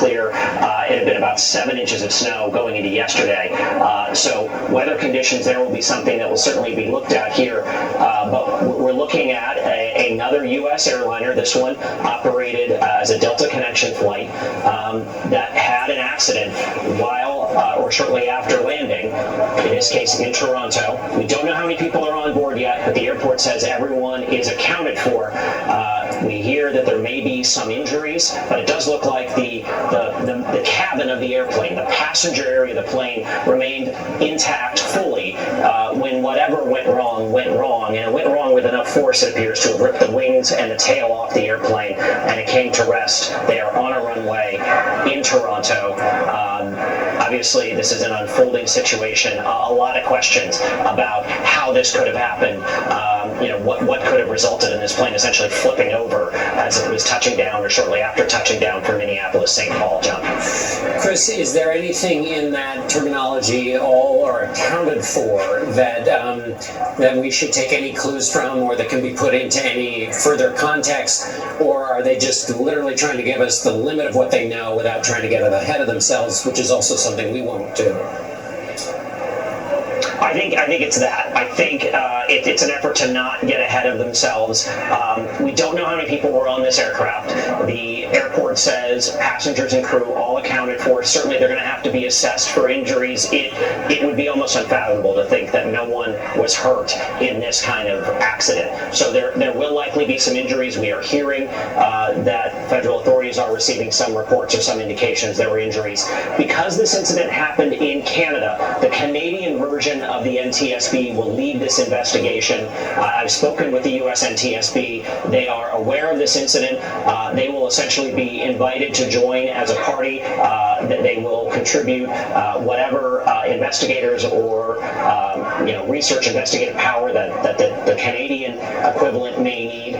clear. It had been about 7 inches of snow going into yesterday. So weather conditions there will be something that will certainly be looked at here. But we're looking at another U.S. airliner. This one operated as a Delta connection flight that had an accident while or shortly after landing, in this case in Toronto. We don't know how many people are on board yet, but the airport says everyone is accounted for. We hear that there may be some injuries, but it does look like the cabin of the airplane, the passenger area of the plane, remained intact fully when whatever went wrong, and it went wrong with enough force, it appears, to have ripped the wings and the tail off the airplane, and it came to rest there on a runway in Toronto. Obviously, this is an unfolding situation. A lot of questions about how this could have happened. What could have resulted in this plane essentially flipping over as it was touching down or shortly after touching down from Minneapolis-St. Paul, John. Chris, is there anything in that terminology all are accounted for that we should take any clues from, or that can be put into any further context, or are they just literally trying to give us the limit of what they know without trying to get ahead of themselves, which is also something we won't do? I think it's that. I think it's an effort to not get ahead of themselves. We don't know how many people were on this aircraft. The airport says passengers and crew all accounted for. Certainly they're going to have to be assessed for injuries. It would be almost unfathomable to think that no one was hurt in this kind of accident. So there will likely be some injuries. We are hearing that federal authorities are receiving some reports or some indications there were injuries. Because this incident happened in Canada, the Canadian version of the NTSB will lead this investigation. I've spoken with the U.S. NTSB. They are aware of this incident. They will essentially be invited to join as a party. They will contribute whatever investigators or research investigative power that the Canadian equivalent may need.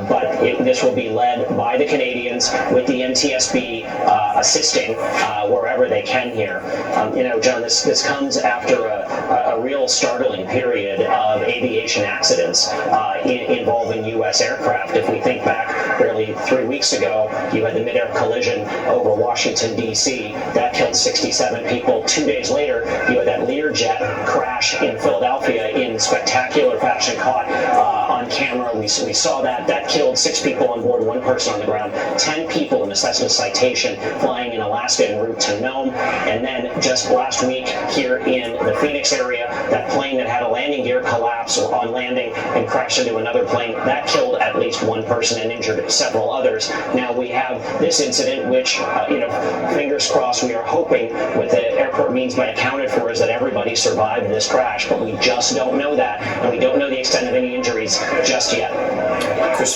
But this will be led by the Canadians, with the NTSB assisting wherever they can here. John, this comes after a real startling period of aviation accidents involving U.S. aircraft. If we think back barely 3 weeks ago, you had the mid-air collision over Washington, D.C. That killed 67 people. 2 days later, you had that Learjet crash in Philadelphia in spectacular fashion, caught on camera. We saw that. That killed 6 people on board, 1 person on the ground, 10 people in a Cessna Citation flying in Alaska en route to Nome. And then just last week here in the Phoenix area, that plane that had a landing gear collapse on landing and crashed into another plane, that killed at least 1 person and injured several others. Now we have this incident, which, fingers crossed, we are hoping what the airport means by accounted for is that everybody survived this crash, but we just don't know that, and we don't know the extent of any injuries just yet. Chris